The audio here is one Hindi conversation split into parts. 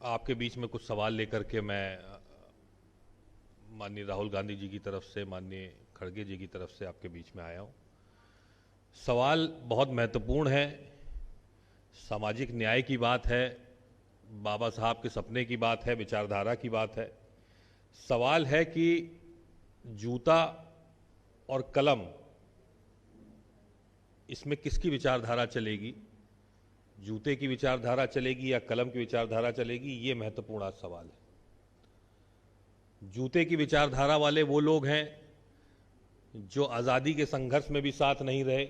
आपके बीच में कुछ सवाल लेकर के मैं माननीय राहुल गांधी जी की तरफ से, माननीय खड़गे जी की तरफ से आपके बीच में आया हूं। सवाल बहुत महत्वपूर्ण है, सामाजिक न्याय की बात है, बाबा साहब के सपने की बात है, विचारधारा की बात है। सवाल है कि जूता और कलम, इसमें किसकी विचारधारा चलेगी? जूते की विचारधारा चलेगी या कलम की विचारधारा चलेगी? ये महत्वपूर्ण आज सवाल है। जूते की विचारधारा वाले वो लोग हैं जो आज़ादी के संघर्ष में भी साथ नहीं रहे,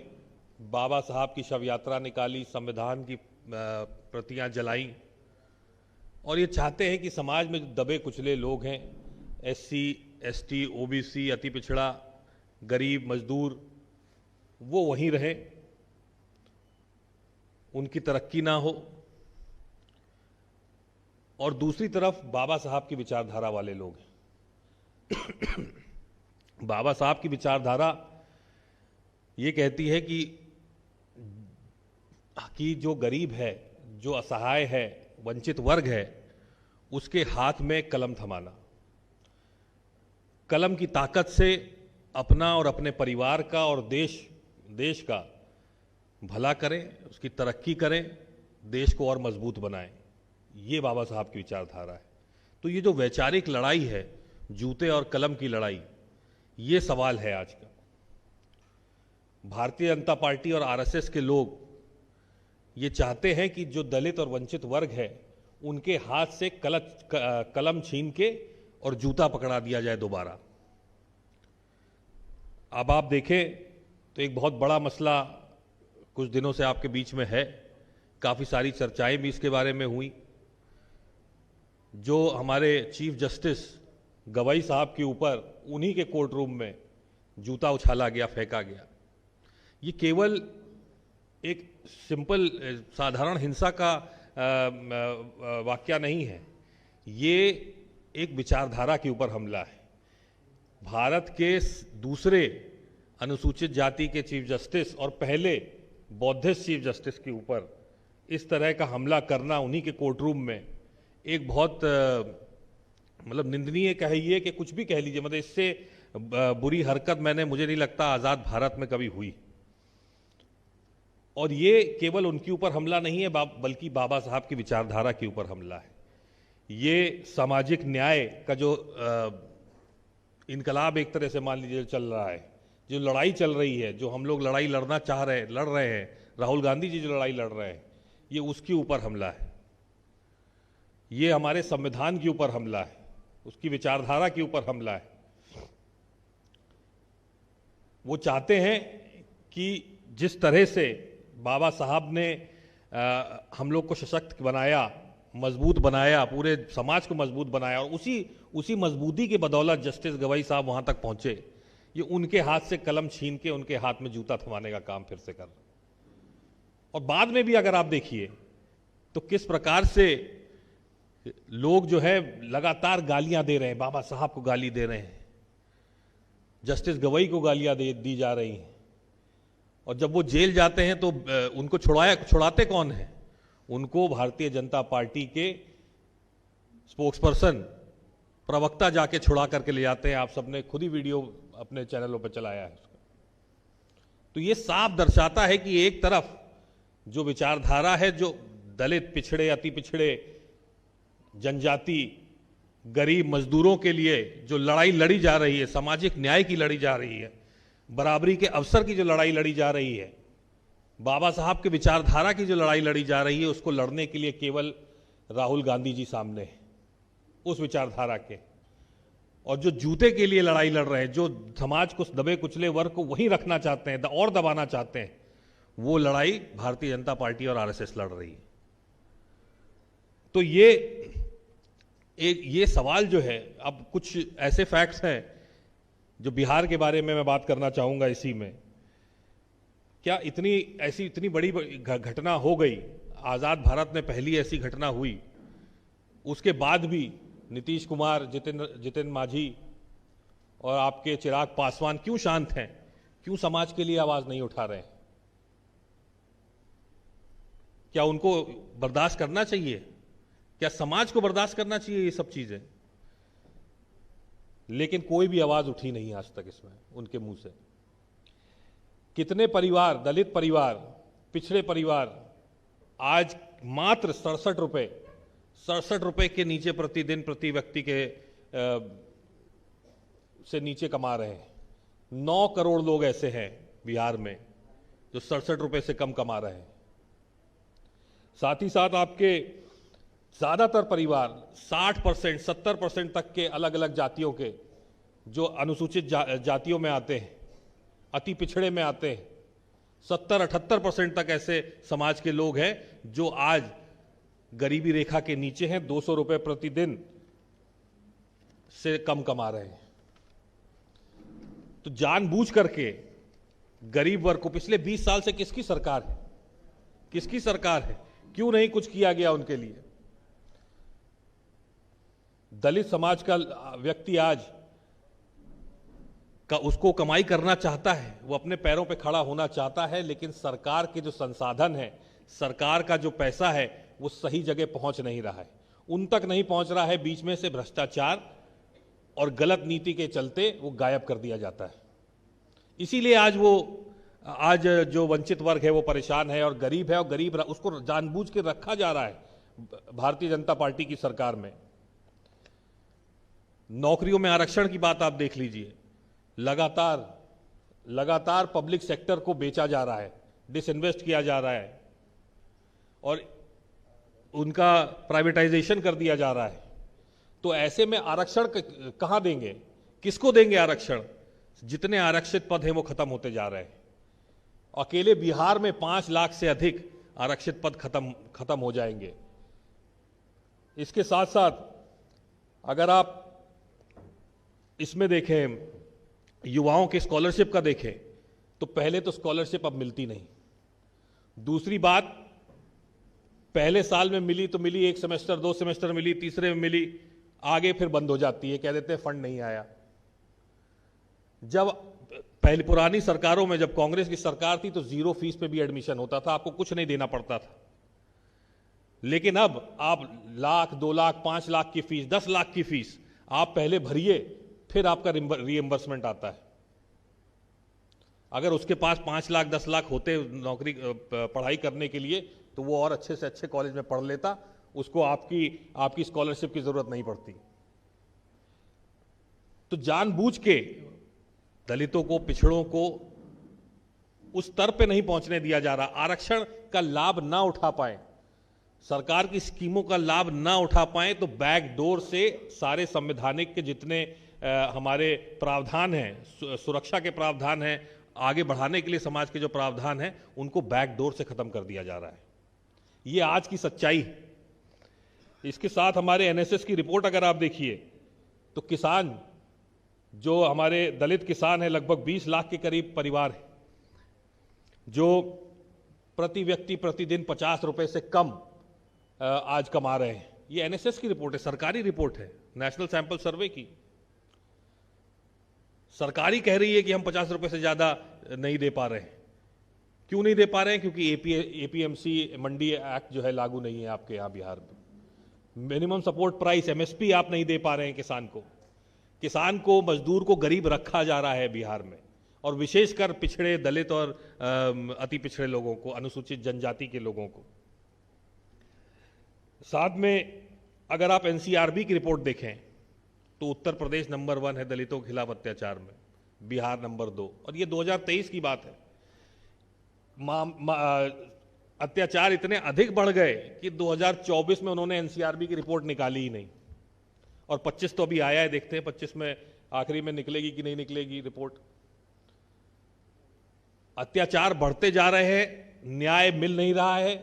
बाबा साहब की शव यात्रा निकाली, संविधान की प्रतियां जलाई और ये चाहते हैं कि समाज में जो दबे कुचले लोग हैं, एससी, एसटी, ओबीसी, अति पिछड़ा, गरीब, मजदूर, वो वहीं रहे, उनकी तरक्की ना हो। और दूसरी तरफ बाबा साहब की विचारधारा वाले लोग हैं। बाबा साहब की विचारधारा ये कहती है कि जो गरीब है, जो असहाय है, वंचित वर्ग है, उसके हाथ में कलम थमाना, कलम की ताकत से अपना और अपने परिवार का और देश का भला करें, उसकी तरक्की करें, देश को और मजबूत बनाएं। ये बाबा साहब की विचारधारा है। तो ये जो वैचारिक लड़ाई है, जूते और कलम की लड़ाई, ये सवाल है आज का। भारतीय जनता पार्टी और आरएसएस के लोग ये चाहते हैं कि जो दलित और वंचित वर्ग है, उनके हाथ से कलम छीन के और जूता पकड़ा दिया जाए दोबारा। अब आप देखें तो एक बहुत बड़ा मसला कुछ दिनों से आपके बीच में है, काफ़ी सारी चर्चाएं भी इसके बारे में हुई। जो हमारे चीफ जस्टिस गवाई साहब के ऊपर उन्हीं के कोर्ट रूम में जूता उछाला गया, फेंका गया। ये केवल एक सिंपल साधारण हिंसा का वाकया नहीं है, ये एक विचारधारा के ऊपर हमला है। भारत के दूसरे अनुसूचित जाति के चीफ जस्टिस और पहले बौद्धिस्ट चीफ जस्टिस के ऊपर इस तरह का हमला करना उन्हीं के कोर्ट रूम में एक बहुत मतलब निंदनीय कहिए कि कुछ भी कह लीजिए, मतलब इससे बुरी हरकत मुझे नहीं लगता आज़ाद भारत में कभी हुई। और ये केवल उनके ऊपर हमला नहीं है, बल्कि बाबा साहब की विचारधारा के ऊपर हमला है। ये सामाजिक न्याय का जो इनकलाब एक तरह से मान लीजिए चल रहा है, जो लड़ाई चल रही है, जो हम लोग लड़ाई लड़ रहे हैं, राहुल गांधी जी जो लड़ाई लड़ रहे हैं, ये उसके ऊपर हमला है। ये हमारे संविधान के ऊपर हमला है, उसकी विचारधारा के ऊपर हमला है। वो चाहते हैं कि जिस तरह से बाबा साहब ने हम लोग को सशक्त बनाया, मजबूत बनाया, पूरे समाज को मजबूत बनाया, और उसी मजबूती के बदौलत जस्टिस गवाई साहब वहां तक पहुंचे, ये उनके हाथ से कलम छीन के उनके हाथ में जूता थमाने का काम फिर से कर रहे। और बाद में भी अगर आप देखिए तो किस प्रकार से लोग जो है लगातार गालियां दे रहे हैं, बाबा साहब को गाली दे रहे हैं, जस्टिस गवाई को गालियां दी जा रही हैं। और जब वो जेल जाते हैं तो उनको छुड़ाते कौन है? उनको भारतीय जनता पार्टी के स्पोक्सपर्सन, प्रवक्ता जाके छुड़ा करके ले जाते हैं। आप सबने खुद ही वीडियो अपने चैनलों पर चलाया है उसका। तो ये साफ दर्शाता है कि एक तरफ जो विचारधारा है, जो दलित, पिछड़े, अति पिछड़े, जनजाति, गरीब, मजदूरों के लिए जो लड़ाई लड़ी जा रही है, सामाजिक न्याय की लड़ी जा रही है, बराबरी के अवसर की जो लड़ाई लड़ी जा रही है, बाबा साहब के विचारधारा की जो लड़ाई लड़ी जा रही है, उसको लड़ने के लिए केवल राहुल गांधी जी सामने है, उस विचारधारा के। और जो जूते के लिए लड़ाई लड़ रहे हैं, जो समाज को, दबे कुचले वर्ग को वहीं रखना चाहते हैं और दबाना चाहते हैं, वो लड़ाई भारतीय जनता पार्टी और आरएसएस लड़ रही है। तो ये सवाल जो है, अब कुछ ऐसे फैक्ट्स हैं जो बिहार के बारे में मैं बात करना चाहूंगा इसी में। क्या इतनी बड़ी घटना हो गई, आजाद भारत में पहली ऐसी घटना हुई, उसके बाद भी नीतीश कुमार, जितिन मांझी और आपके चिराग पासवान क्यों शांत हैं? क्यों समाज के लिए आवाज नहीं उठा रहे हैं? क्या उनको बर्दाश्त करना चाहिए? क्या समाज को बर्दाश्त करना चाहिए ये सब चीजें? लेकिन कोई भी आवाज उठी नहीं आज तक इसमें उनके मुंह से। कितने परिवार, दलित परिवार, पिछड़े परिवार आज मात्र 67 रुपए के नीचे प्रतिदिन प्रति व्यक्ति के से नीचे कमा रहे हैं। 9 करोड़ लोग ऐसे हैं बिहार में जो 67 रुपए से कम कमा रहे हैं। साथ ही साथ आपके ज्यादातर परिवार 60%, 70% तक के अलग अलग जातियों के, जो अनुसूचित जातियों में आते हैं, अति पिछड़े में आते हैं, 70-78% तक ऐसे समाज के लोग हैं जो आज गरीबी रेखा के नीचे हैं, 200 रुपए प्रतिदिन से कम कमा रहे हैं। तो जानबूझ करके गरीब वर्ग को पिछले 20 साल से किसकी सरकार है, किसकी सरकार है, क्यों नहीं कुछ किया गया उनके लिए? दलित समाज का व्यक्ति आज का उसको कमाई करना चाहता है, वो अपने पैरों पे खड़ा होना चाहता है, लेकिन सरकार के जो संसाधन है, सरकार का जो पैसा है, वो सही जगह पहुंच नहीं रहा है, उन तक नहीं पहुंच रहा है। बीच में से भ्रष्टाचार और गलत नीति के चलते वो गायब कर दिया जाता है। इसीलिए आज जो वंचित वर्ग है वो परेशान है और गरीब है, और गरीब उसको जानबूझ के रखा जा रहा है भारतीय जनता पार्टी की सरकार में। नौकरियों में आरक्षण की बात आप देख लीजिए, लगातार पब्लिक सेक्टर को बेचा जा रहा है, डिसइन्वेस्ट किया जा रहा है और उनका प्राइवेटाइजेशन कर दिया जा रहा है। तो ऐसे में आरक्षण कहां देंगे, किसको देंगे आरक्षण? जितने आरक्षित पद हैं वो खत्म होते जा रहे हैं। अकेले बिहार में 5 लाख से अधिक आरक्षित पद खत्म हो जाएंगे। इसके साथ साथ अगर आप इसमें देखें, युवाओं के स्कॉलरशिप का देखें, तो पहले तो स्कॉलरशिप अब मिलती नहीं। दूसरी बात, पहले साल में मिली तो मिली, 1 सेमेस्टर 2 सेमेस्टर मिली, तीसरे में मिली, आगे फिर बंद हो जाती है, कह देते हैं फंड नहीं आया। जब पहले पुरानी सरकारों में, जब कांग्रेस की सरकार थी, तो 0 फीस पे भी एडमिशन होता था, आपको कुछ नहीं देना पड़ता था। लेकिन अब आप 1 लाख, 2 लाख, 5 लाख की फीस, 10 लाख की फीस आप पहले भरिए, फिर आपका रीएम्बर्समेंट आता है। अगर उसके पास 5 लाख 10 लाख होते नौकरी पढ़ाई करने के लिए, तो वो और अच्छे से अच्छे कॉलेज में पढ़ लेता, उसको आपकी स्कॉलरशिप की जरूरत नहीं पड़ती। तो जानबूझ के दलितों को, पिछड़ों को उस स्तर पे नहीं पहुंचने दिया जा रहा। आरक्षण का लाभ ना उठा पाए, सरकार की स्कीमों का लाभ ना उठा पाए, तो बैकडोर से सारे संवैधानिक के जितने हमारे प्रावधान हैं, सुरक्षा के प्रावधान हैं, आगे बढ़ाने के लिए समाज के जो प्रावधान हैं, उनको बैकडोर से खत्म कर दिया जा रहा है। ये आज की सच्चाई है। इसके साथ हमारे एनएसएस की रिपोर्ट अगर आप देखिए, तो किसान, जो हमारे दलित किसान हैं, लगभग 20 लाख के करीब परिवार है, जो प्रति व्यक्ति प्रतिदिन 50 रुपए से कम आज कमा रहे हैं। ये एनएसएस की रिपोर्ट है, सरकारी रिपोर्ट है, नेशनल सैंपल सर्वे की। सरकारी कह रही है कि हम 50 रुपए से ज्यादा नहीं दे पा रहे हैं। क्यों नहीं दे पा रहे हैं? क्योंकि एपीएमसी मंडी एक्ट जो है लागू नहीं है आपके यहां बिहार में। मिनिमम सपोर्ट प्राइस, एमएसपी आप नहीं दे पा रहे हैं किसान को, मजदूर को गरीब रखा जा रहा है बिहार में, और विशेषकर पिछड़े, दलित और अति पिछड़े लोगों को, अनुसूचित जनजाति के लोगों को। साथ में अगर आप एनसीआरबी की रिपोर्ट देखें, तो उत्तर प्रदेश नंबर 1 है दलितों के खिलाफ अत्याचार में, बिहार नंबर 2, और ये 2023 की बात है। अत्याचार इतने अधिक बढ़ गए कि 2024 में उन्होंने एनसीआरबी की रिपोर्ट निकाली ही नहीं, और 25 तो अभी आया है, देखते हैं 25 में आखिरी में निकलेगी कि नहीं निकलेगी रिपोर्ट। अत्याचार बढ़ते जा रहे हैं, न्याय मिल नहीं रहा है,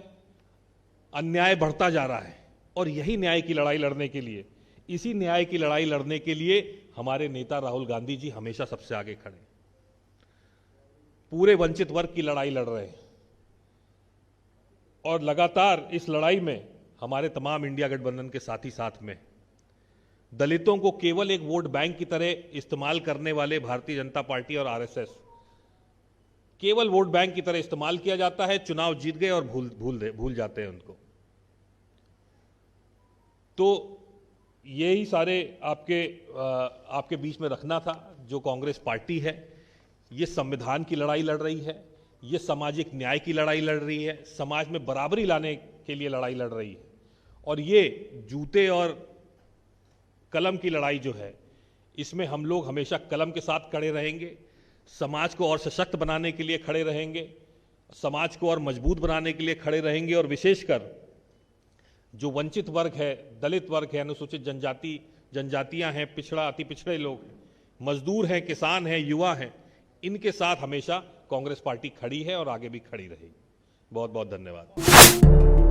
अन्याय बढ़ता जा रहा है, और यही न्याय की लड़ाई लड़ने के लिए, इसी न्याय की लड़ाई लड़ने के लिए हमारे नेता राहुल गांधी जी हमेशा सबसे आगे खड़े, पूरे वंचित वर्ग की लड़ाई लड़ रहे हैं। और लगातार इस लड़ाई में हमारे तमाम इंडिया गठबंधन के साथी साथ में, दलितों को केवल एक वोट बैंक की तरह इस्तेमाल करने वाले भारतीय जनता पार्टी और आरएसएस, केवल वोट बैंक की तरह इस्तेमाल किया जाता है। चुनाव जीत गए और भूल जाते हैं उनको। तो यही सारे आपके बीच में रखना था। जो कांग्रेस पार्टी है ये संविधान की लड़ाई लड़ रही है, ये सामाजिक न्याय की लड़ाई लड़ रही है, समाज में बराबरी लाने के लिए लड़ाई लड़ रही है, और ये जूते और कलम की लड़ाई जो है इसमें हम लोग हमेशा कलम के साथ खड़े रहेंगे, समाज को और सशक्त बनाने के लिए खड़े रहेंगे, समाज को और मजबूत बनाने के लिए खड़े रहेंगे, और विशेषकर जो वंचित वर्ग है, दलित वर्ग है, अनुसूचित जनजातियां हैं, पिछड़ा अति पिछड़े लोग हैं, मजदूर हैं, किसान हैं, युवा हैं, इनके साथ हमेशा कांग्रेस पार्टी खड़ी है और आगे भी खड़ी रहेगी। बहुत बहुत धन्यवाद।